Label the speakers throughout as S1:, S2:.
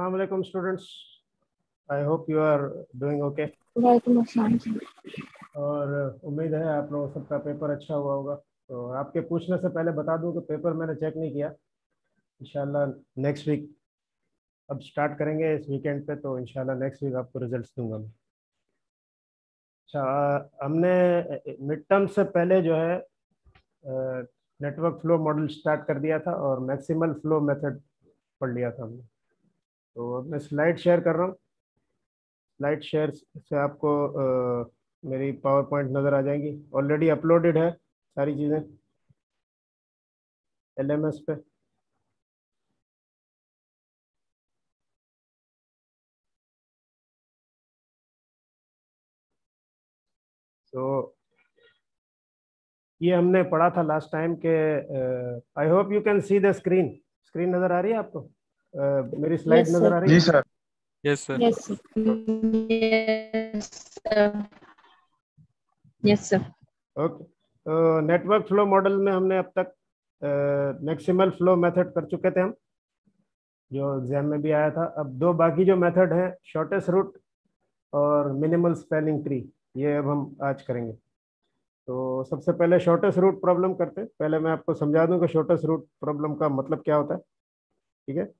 S1: अस्सलाम वालेकुम students, I hope you are doing okay.
S2: वालेकुम अस्सलाम।
S1: और उम्मीद है आप लोगों सबका पेपर अच्छा हुआ होगा। तो आपके पूछने से पहले बता दूं कि पेपर मैंने चेक नहीं किया। इंशाल्लाह नेक्स्ट वीक अब स्टार्ट करेंगे इस वीकेंड पे, तो इंशाल्लाह नेक्स्ट वीक आपको रिजल्ट्स दूंगा मैं। अच्छा, हमने मिड टर्म से पहले जो है नेटवर्क फ्लो मॉडल स्टार्ट कर दिया था और मैक्सिमल फ्लो मेथड पढ़ लिया था हमने। तो अब मैं स्लाइड शेयर कर रहा हूँ। स्लाइड शेयर से आपको मेरी पावर पॉइंट नज़र आ जाएंगी। ऑलरेडी अपलोडेड है सारी चीज़ें LMS पे। तो ये हमने पढ़ा था लास्ट टाइम के। आई hope you can see the screen. Screen नज़र आ रही है आपको? मेरी स्लाइड
S2: यस
S1: नज़र
S2: सर।
S1: आ रही
S3: जी
S1: है?
S3: Sir.
S4: Yes sir.
S2: Yes sir. Yes sir.
S1: Okay. तो नेटवर्क फ्लो मॉडल में हमने अब तक मैक्सिमल फ्लो मेथड कर चुके थे हम, जो एग्जाम में भी आया था। अब दो बाकी जो मेथड हैं, शॉर्टेस्ट रूट और मिनिमल स्पेलिंग ट्री, ये अब हम आज करेंगे। तो सबसे पहले शॉर्टेस्ट रूट प्रॉब्लम करते हैं। पहले मैं आपको समझा दूं कि शॉर्टेस्ट रूट प्रॉब्लम का मतलब क्या होता है। ठीक है।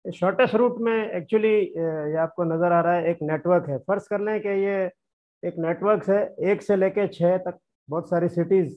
S1: शॉर्टेस्ट रूट में एक्चुअली ये आपको नजर आ रहा है, एक नेटवर्क है। फर्ज कर लें कि ये एक नेटवर्क है, 1 से लेके 6 तक बहुत सारी सिटीज,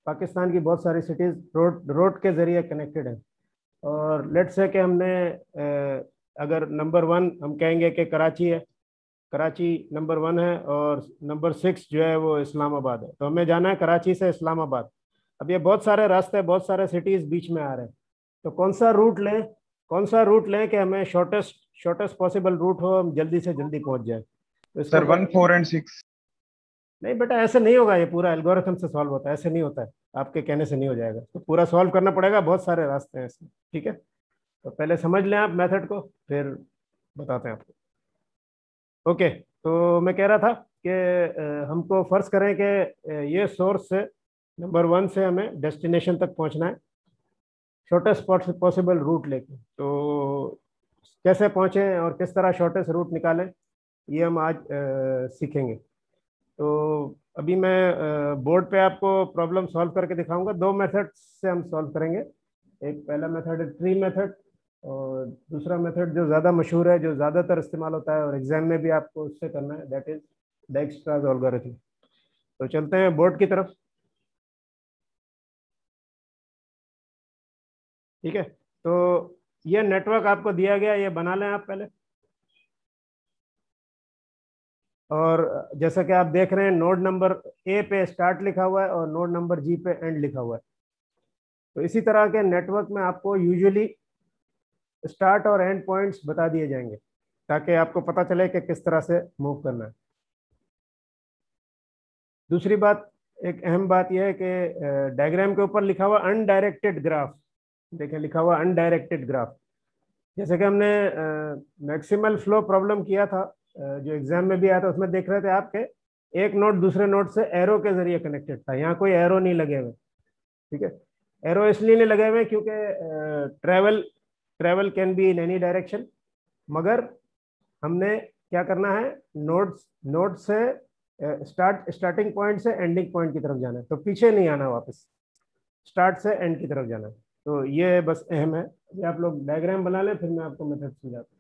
S1: पाकिस्तान की बहुत सारी सिटीज रोड रोड के जरिए कनेक्टेड है। और लेट्स से कि हमने अगर नंबर 1 हम कहेंगे कि कराची है, कराची नंबर 1 है, और नंबर 6 जो है वो इस्लामाबाद है। तो हमें जाना है कराची से इस्लामाबाद। अब ये बहुत सारे रास्ते, बहुत सारे सिटीज बीच में आ रहे हैं। तो कौन सा रूट लें कि हमें शॉर्टेस्ट शॉर्टेस्ट पॉसिबल रूट हो, हम जल्दी से जल्दी पहुंच जाए। तो इसको
S3: सर 1, 4 एंड 6।
S1: नहीं बेटा, ऐसे नहीं होगा। ये पूरा एल्गोरिथम से सॉल्व होता है, ऐसे नहीं होता है। आपके कहने से नहीं हो जाएगा, तो पूरा सॉल्व करना पड़ेगा। बहुत सारे रास्ते हैं इसमें। ठीक है, तो पहले समझ लें आप मेथड को, फिर बताते हैं आपको। ओके। तो मैं कह रहा था कि हमको फर्ज करें कि ये सोर्स से नंबर 1 से हमें डेस्टिनेशन तक पहुंचना है शॉर्टेस्ट पॉसिबल रूट लेके। तो कैसे पहुंचे और किस तरह शॉर्टेस्ट रूट निकालें, ये हम आज सीखेंगे। तो अभी मैं बोर्ड पे आपको प्रॉब्लम सॉल्व करके दिखाऊंगा। दो मेथड से हम सॉल्व करेंगे। एक पहला मेथड है ट्री मेथड, और दूसरा मेथड जो ज़्यादा मशहूर है, जो ज़्यादातर इस्तेमाल होता है और एग्जाम में भी आपको उससे करना है, दैट इज डाइक्स्ट्राज एल्गोरिथम। तो चलते हैं बोर्ड की तरफ। ठीक है। तो ये नेटवर्क आपको दिया गया, ये बना लें आप पहले। और जैसा कि आप देख रहे हैं, नोड नंबर ए पे स्टार्ट लिखा हुआ है और नोड नंबर जी पे एंड लिखा हुआ है। तो इसी तरह के नेटवर्क में आपको यूजुअली स्टार्ट और एंड पॉइंट्स बता दिए जाएंगे, ताकि आपको पता चले कि किस तरह से मूव करना है। दूसरी बात, एक अहम बात यह है कि डायग्राम के ऊपर लिखा हुआ अनडायरेक्टेड ग्राफ, देखें लिखा हुआ अनडायरेक्टेड ग्राफ। जैसे कि हमने मैक्सिमल फ्लो प्रॉब्लम किया था, जो एग्जाम में भी आया था, उसमें देख रहे थे आपके एक नोड दूसरे नोड से एरो के जरिए कनेक्टेड था। यहाँ कोई एरो नहीं लगे हुए। ठीक है। एरो इसलिए नहीं लगे हुए क्योंकि travel travel can be in any direction, मगर हमने क्या करना है, नोड से स्टार्टिंग पॉइंट से एंडिंग पॉइंट की तरफ जाना है। तो पीछे नहीं आना, वापस स्टार्ट से एंड की तरफ जाना है। तो ये बस अहम है। ये आप लोग डायग्राम बना लें, फिर मैं आपको मेथड समझाता हूँ।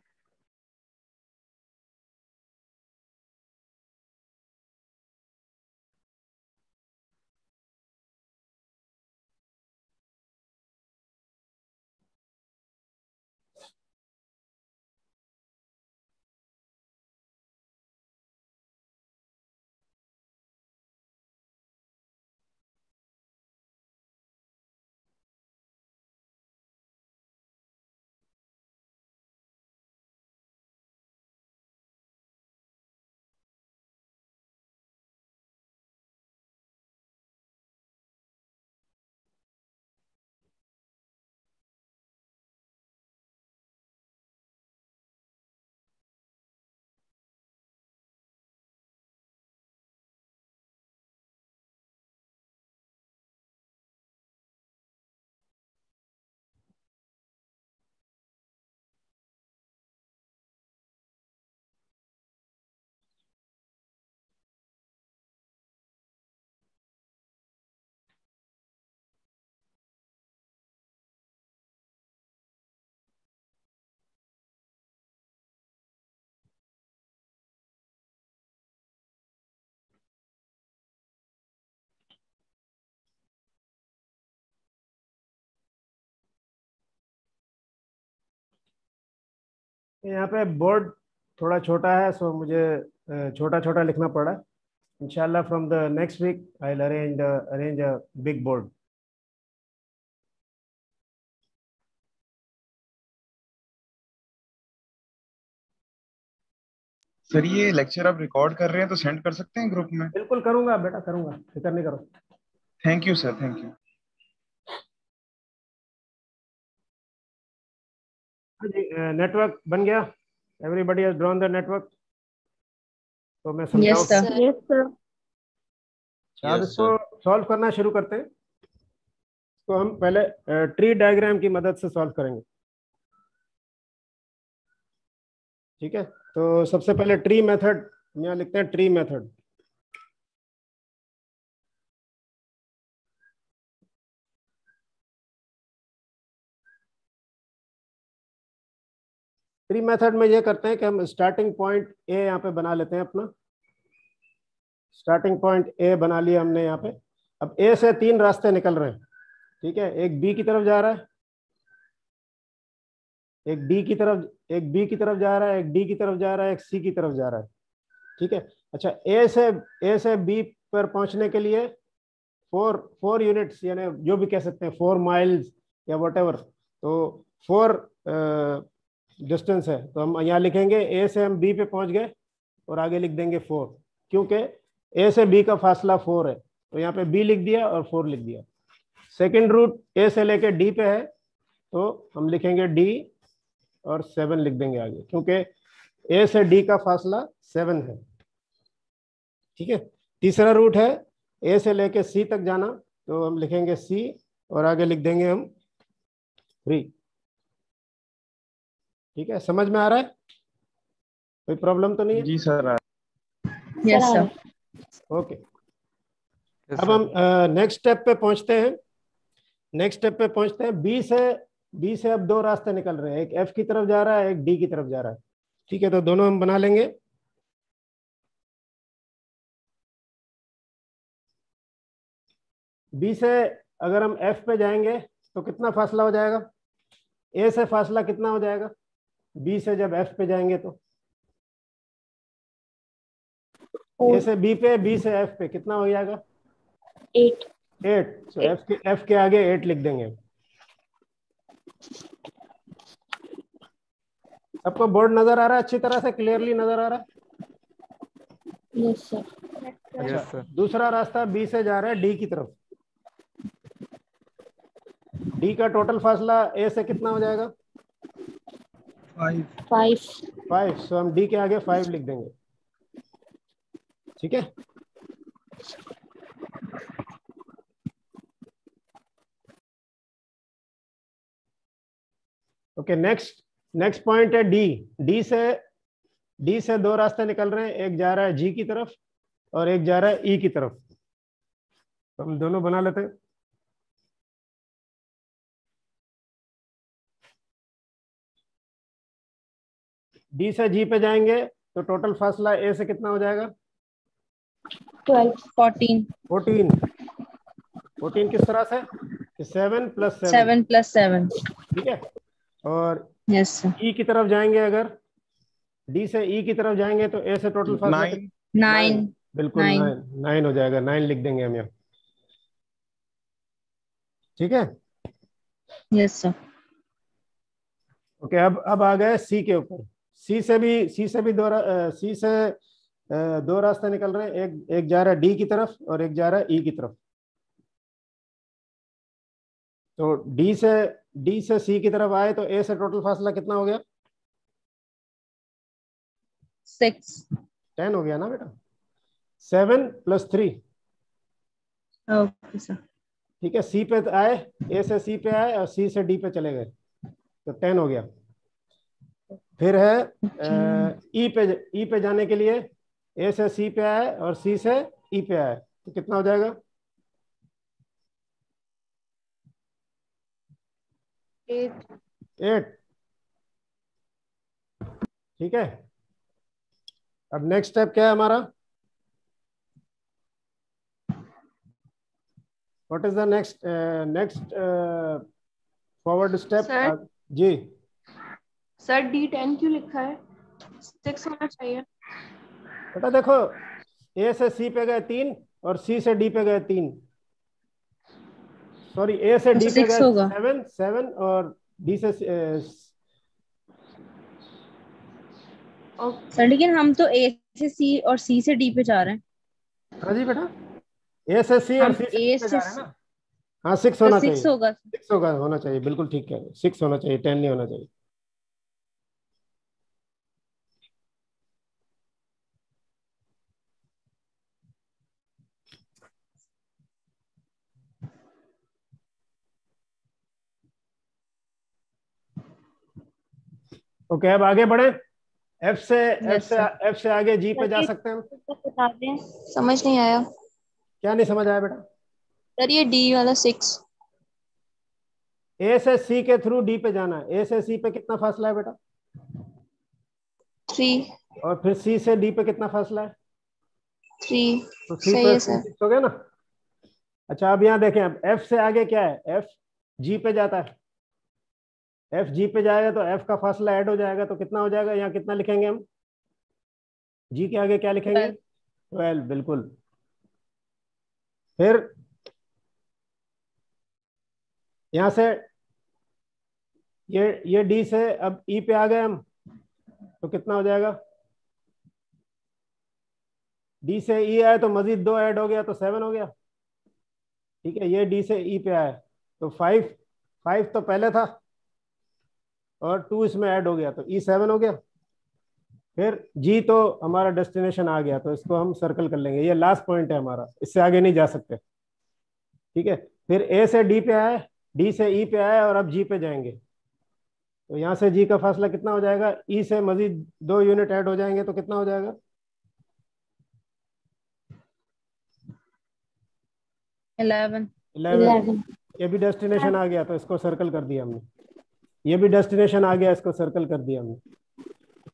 S1: यहाँ पे बोर्ड थोड़ा छोटा है, सो मुझे छोटा छोटा लिखना पड़ा। इंशाल्लाह from the next week I will arrange a big board.
S3: Sir ये लेक्चर आप रिकॉर्ड कर रहे हैं तो सेंड कर सकते हैं ग्रुप में?
S1: बिल्कुल करूंगा बेटा, करूंगा, फिक्र नहीं करो।
S3: Thank you sir, thank you.
S1: हाँ जी, नेटवर्क बन गया, everybody has drawn the network. तो मैं समझाऊं?
S2: Yes, sir.
S4: Yes, sir.
S1: अब
S3: Yes,
S1: इसको
S3: sir.
S1: सॉल्व करना शुरू करते हैं। तो हम पहले ट्री डायग्राम की मदद से सॉल्व करेंगे। ठीक है, तो सबसे पहले ट्री मेथड यहाँ लिखते हैं, ट्री मेथड। ट्री मेथड में ये करते हैं कि हम स्टार्टिंग पॉइंट ए यहाँ पे बना लेते हैं अपना। स्टार्टिंग पॉइंट ए बना लिया हमने यहाँ पे। अब ए से 3 रास्ते निकल रहे हैं। ठीक है, एक बी की तरफ जा रहा है, एक डी की तरफ, एक बी की तरफ जा रहा है, एक डी की तरफ जा रहा है, एक सी की तरफ जा रहा है। ठीक है, अच्छा ए से बी पर पहुंचने के लिए 4 यूनिट्स, यानी जो भी कह सकते हैं 4 माइल्स या वट, तो 4 डिस्टेंस है। तो हम यहाँ लिखेंगे ए से हम बी पे पहुंच गए और आगे लिख देंगे 4, क्योंकि ए से बी का फासला 4 है। तो यहाँ पे बी लिख दिया और 4 लिख दिया। सेकेंड रूट ए से लेके डी पे है, तो हम लिखेंगे डी और 7 लिख देंगे आगे, क्योंकि ए से डी का फासला 7 है। ठीक है, तीसरा रूट है ए से लेके सी तक जाना, तो हम लिखेंगे सी और आगे लिख देंगे हम 3। ठीक है, समझ में आ रहा है? कोई प्रॉब्लम तो नहीं है?
S3: जी सर।
S2: Yes, sir.
S1: ओके, अब हम नेक्स्ट स्टेप पे पहुंचते हैं। नेक्स्ट स्टेप पे पहुंचते हैं, बी से अब 2 रास्ते निकल रहे हैं, एक एफ की तरफ जा रहा है, एक डी की तरफ जा रहा है। ठीक है, तो दोनों हम बना लेंगे। बी से अगर हम एफ पे जाएंगे तो कितना फासला हो जाएगा? ए से फासला कितना हो जाएगा बी से जब एफ पे जाएंगे? तो ए से बी पे, बी से एफ पे कितना हो जाएगा?
S4: 8.
S1: 8। तो एफ के आगे 8 लिख देंगे। सबको बोर्ड नजर आ रहा है? अच्छी तरह से क्लियरली नजर आ रहा है?
S4: Yes, sir.
S1: अच्छा, दूसरा रास्ता बी से जा रहा है डी की तरफ। डी का टोटल फासला ए से कितना हो जाएगा?
S4: 5.
S1: 5। तो हम डी के आगे 5 लिख देंगे। ठीक है, ओके। नेक्स्ट पॉइंट है डी। डी से 2 रास्ते निकल रहे हैं, एक जा रहा है जी की तरफ और एक जा रहा है ई की तरफ। तो हम दोनों बना लेते हैं। डी से जी पे जाएंगे तो टोटल फासला ए से कितना हो जाएगा?
S4: 12.
S2: 14.
S1: 14 किस तरह से? 7 + 7।
S2: 7 + 7.
S1: ठीक है, और
S2: Yes, sir.
S1: ई की तरफ जाएंगे, अगर डी से ई की तरफ जाएंगे तो ए से टोटल फासला
S3: 9।
S2: 9.
S1: बिल्कुल
S2: 9.
S1: 9 हो जाएगा। 9 लिख देंगे हम यहाँ। ठीक है,
S2: Yes, sir.
S1: ओके। अब आ गए सी के ऊपर। सी से भी 2 रास्ते निकल रहे हैं, एक जा रहा है डी की तरफ और एक जा रहा है ई की तरफ। तो डी से सी की तरफ आए तो ए से टोटल फासला कितना हो गया?
S2: 6.
S1: 10 हो गया ना बेटा? 7 + 3।
S2: Okay, sir.
S1: ठीक है, सी पे आए, ए से सी पे आए और सी से डी पे चले गए, तो 10 हो गया। फिर है ई पे जाने के लिए, ए से सी पे आए और सी से ई पे आए, तो कितना हो जाएगा? 8। ठीक है, अब नेक्स्ट स्टेप क्या है हमारा? What is the next forward step?
S4: Sir?
S1: जी
S4: सर D10 क्यों लिखा है? 6 होना चाहिए।
S1: बेटा देखो, ए से सी पे गए 3 और सी से डी पे गए 3, सॉरी ए से
S2: तो
S1: डी पे
S2: 6
S1: गए
S2: होगा
S1: 7 और डी से
S4: और
S2: सर, लेकिन हम तो ए से सी और सी से डी पे जा रहे हैं।
S1: हाँ जी बेटा, ए से सी और
S2: हम
S1: सी से डी
S2: ए
S1: पे
S2: से
S1: जा रहे हैं ना। हाँ 6
S2: तो
S1: होना
S2: 6
S1: चाहिए,
S2: होगा।
S1: 6 होगा, होना चाहिए, बिल्कुल ठीक है, 6 होना चाहिए, 10 नहीं होना चाहिए। ओके, अब आगे बढ़े। एफ से एफ
S2: यस
S1: से
S2: सर।
S1: एफ से आगे जी पे
S4: सर
S1: जा
S4: ये
S1: सकते हैं हम।
S4: बता दें, समझ नहीं आया।
S1: क्या नहीं समझ आया बेटा?
S4: सर ये D वाला 6।
S1: ए से सी के थ्रू डी पे जाना है, ए से सी पे कितना फासला है बेटा?
S4: 3।
S1: और फिर सी से डी पे कितना फासला है?
S4: 3
S1: तो सी
S4: सही है
S1: प्लस थ्री
S4: सर।
S1: 6 हो गया ना। अच्छा अब यहाँ देखें, अब एफ से आगे क्या है? एफ जी पे जाता है, एफ जी पे जाएगा तो एफ का फासला ऐड हो जाएगा, तो कितना हो जाएगा? यहाँ कितना लिखेंगे हम? जी के आगे क्या लिखेंगे? 12, बिल्कुल। फिर यहाँ से ये डी से अब ई पे आ गए हम, तो कितना हो जाएगा? डी से ई आए तो मजीद 2 ऐड हो गया तो 7 हो गया। ठीक है, ये डी से ई पे आए तो 5, 5 तो पहले था और 2 इसमें ऐड हो गया तो ई 7 हो गया। फिर जी तो हमारा डेस्टिनेशन आ गया, तो इसको हम सर्कल कर लेंगे, ये लास्ट पॉइंट है हमारा, इससे आगे नहीं जा सकते। ठीक है, फिर ए से डी पे आए, डी से ई पे आए और अब जी पे जाएंगे, तो यहाँ से जी का फासला कितना हो जाएगा? ई से मजीद 2 यूनिट ऐड हो जाएंगे तो कितना हो जाएगा?
S2: 11।
S1: 11। ये भी डेस्टिनेशन आ गया तो इसको सर्कल कर दिया हमने, ये भी डेस्टिनेशन आ गया, इसको सर्कल कर दिया हमने।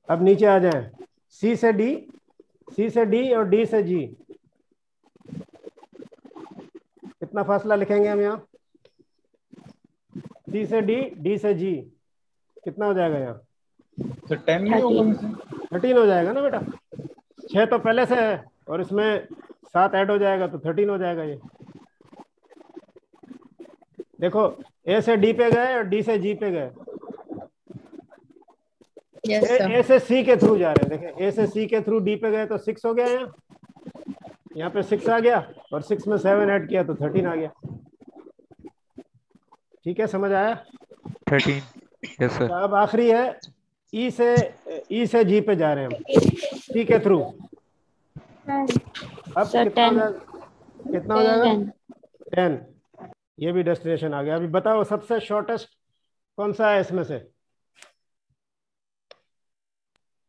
S1: अब नीचे आ जाएं, सी से डी, सी से डी और डी से जी, कितना फासला लिखेंगे हम यहाँ? सी से डी, डी से जी, कितना हो जाएगा यहाँ?
S3: तो 10 नहीं होगा?
S1: 13 हो जाएगा ना बेटा, 6 तो पहले से है और इसमें 7 ऐड हो जाएगा तो 13 हो जाएगा ये। देखो, ए से डी पे गए और डी से जी पे गए,
S2: यस सर।
S1: ए से सी के थ्रू जा रहे हैं, देखें ए से सी के थ्रू डी पे गए तो 6 हो गया, यहाँ पे 6 आ गया और 6 में 7 ऐड किया तो 13 आ गया। ठीक है, समझ आया?
S5: 13। Yes sir.
S1: तो अब आखिरी है, ई से जी पे जा रहे हैं हम, सी के थ्रू। अब
S4: सर
S1: कितना हो
S4: 10।
S1: जाएगा? कितना हो जाएगा? 10। ये भी डेस्टिनेशन आ गया। अभी बताओ सबसे शॉर्टेस्ट कौन सा है इसमें से?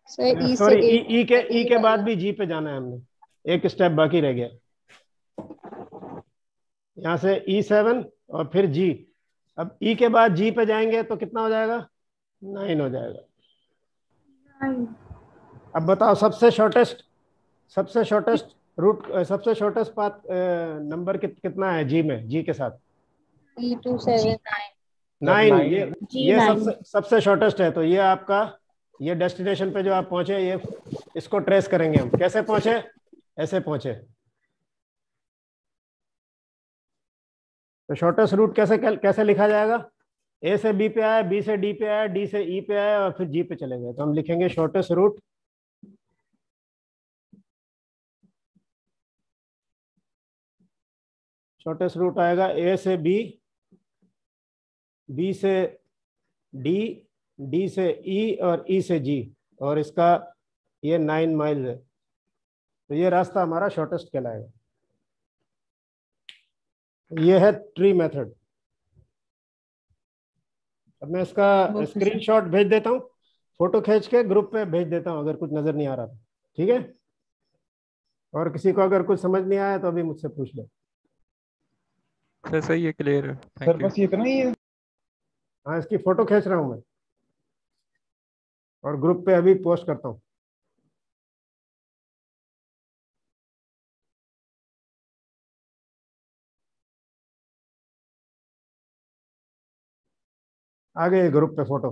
S4: सर E से
S1: सॉरी,
S4: 8।
S1: ई के बाद भी जी पे जाना है हमने, एक स्टेप बाकी रह गया। यहाँ से E7 और फिर जी, अब ई के बाद जी पे जाएंगे तो कितना हो जाएगा? 9 हो जाएगा। अब बताओ सबसे शॉर्टेस्ट रूट, सबसे शॉर्टेस्ट पाथ नंबर कितना है जी में, जी के साथ?
S4: E to 7।
S1: 9।
S4: जी
S1: ये
S4: 9।
S1: सबसे शॉर्टेस्ट है, तो ये आपका, ये डेस्टिनेशन पे जो आप पहुंचे, ये इसको ट्रेस करेंगे हम। कैसे पहुंचे? ऐसे पहुंचे। तो शॉर्टेस्ट रूट कैसे कैसे लिखा जाएगा? ए से बी पे आया, बी से डी पे आया, डी से ई पे आया और फिर जी पे चले गए, तो हम लिखेंगे शॉर्टेस्ट रूट आएगा ए से बी, बी से डी, डी से ई और ई से जी, और इसका ये 9 माइल है, तो ये रास्ता हमारा शॉर्टेस्ट कहलाएगा। ये है ट्री मेथड। अब मैं इसका स्क्रीनशॉट भेज देता हूँ, फोटो खींच के ग्रुप पे भेज देता हूँ अगर कुछ नजर नहीं आ रहा था। ठीक है, और किसी को अगर कुछ समझ नहीं आया तो अभी मुझसे पूछ ले।
S5: सर सही है, क्लियर है,
S3: सर
S5: थैंक यू।
S3: बस ये इतना ही है?
S1: हाँ, इसकी फोटो खींच रहा हूँ मैं और ग्रुप पे अभी पोस्ट करता हूँ। आ गए ग्रुप पे फोटो।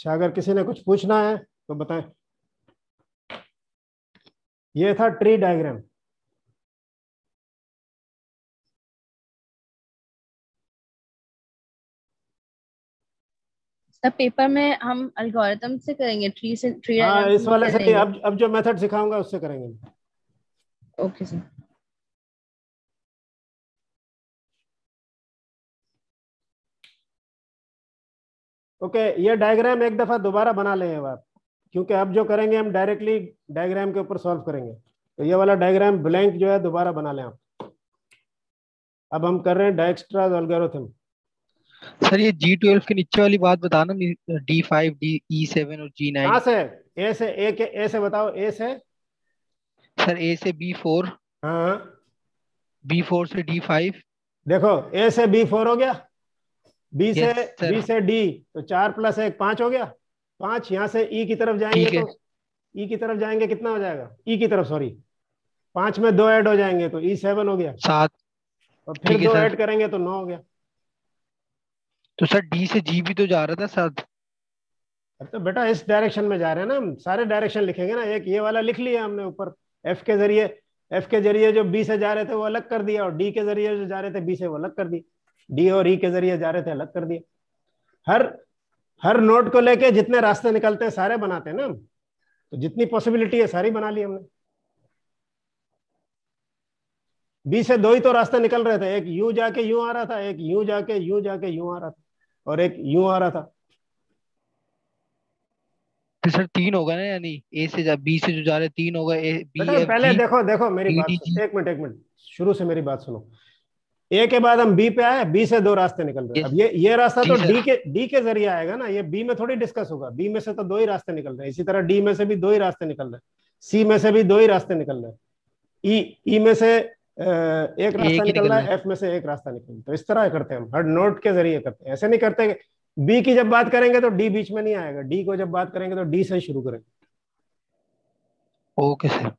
S1: अच्छा, अगर किसी ने कुछ पूछना है तो बताएं। ये था ट्री डायग्राम।
S2: सर पेपर में हम एल्गोरिथम से करेंगे, ट्री
S1: हाँ,
S2: डायग्राम
S1: इस
S2: से
S1: वाले से नहीं,
S2: करेंगे।
S1: अब जो मेथड सिखाऊंगा उससे करेंगे।
S2: Okay sir.
S1: ओके, ये डायग्राम एक दफा दोबारा बना लें अब आप, क्योंकि अब जो करेंगे हम डायरेक्टली डायग्राम के ऊपर सॉल्व करेंगे। तो ये वाला डायग्राम ब्लैंक जो है दोबारा बना लें आप। अब हम कर रहे हैं डायक्स्ट्राज एल्गोरिथम।
S6: सर ये G12 के नीचे वाली बात बताना, D5, E7 और G9।
S1: कहाँ से? ए से बताओ, ए से।
S6: सर A से B4,
S1: हाँ,
S6: B4 से D5।
S1: देखो, ए से B4 हो गया, बी से
S6: यस सर।
S1: D, तो 4 + 1 5 हो गया। 5 यहाँ से ई की तरफ जाएंगे
S6: ठीक है।
S1: तो ई की तरफ जाएंगे कितना हो जाएगा? ई की तरफ, सॉरी, 5 में 2 ऐड हो जाएंगे तो E7 हो गया।
S6: 7।
S1: और फिर
S6: ठीक है
S1: 2
S6: सर।
S1: ऐड करेंगे तो 9 हो गया।
S6: तो सर D से G भी तो जा रहा था सर।
S1: अब तो बेटा इस डायरेक्शन में जा रहे हैं ना हम, सारे डायरेक्शन लिखेंगे ना। एक ये वाला लिख लिया हमने ऊपर, एफ के जरिए जो बी से जा रहे थे वो अलग कर दिया, और डी के जरिए जो जा रहे थे बी से वो अलग कर दिया, डी और ई के जरिए जा रहे थे अलग कर दिया। हर नोड को लेके जितने रास्ते निकलते हैं सारे बनाते हैं ना हम, तो जितनी पॉसिबिलिटी है सारी बना ली हमने। बी से 2 ही तो रास्ते निकल रहे थे, एक यू जाके यूं आ रहा था, एक यूं जाके यूं आ रहा था, और एक यूं आ रहा था।
S6: फिर सर 3 होगा ना, यानी A से B से जो जा रहे 3 होगा, A B
S1: बेटा
S6: F
S1: पहले
S6: G
S1: देखो मेरी
S6: D
S1: बात
S6: D
S1: सुनो,
S6: G।
S1: एक मिनट, शुरू से मेरी बात सुनो। ए के बाद हम बी पे आए, बी से 2 रास्ते निकल रहे हैं।
S6: यस
S1: अब ये रास्ता
S6: जी
S1: तो
S6: सर।
S1: डी के जरिए आएगा ना, ये बी में थोड़ी डिस्कस होगा। बी में से तो 2 ही रास्ते निकल रहे हैं, इसी तरह डी में से भी 2 ही रास्ते निकल रहे हैं, सी में से भी 2 ही रास्ते निकल रहे हैं, ई में से एक रास्ता
S6: एक ही
S1: निकल
S6: निकल
S1: रहा
S6: रहा
S1: है, एफ में से एक रास्ता निकल रहा है। तो इस तरह करते हैं हम, हर नोड के जरिए करते हैं, ऐसे नहीं करते। बी की जब बात करेंगे तो डी बीच में नहीं आएगा, डी को जब बात करेंगे तो डी से ही शुरू करेंगे।
S6: है। Okay sir.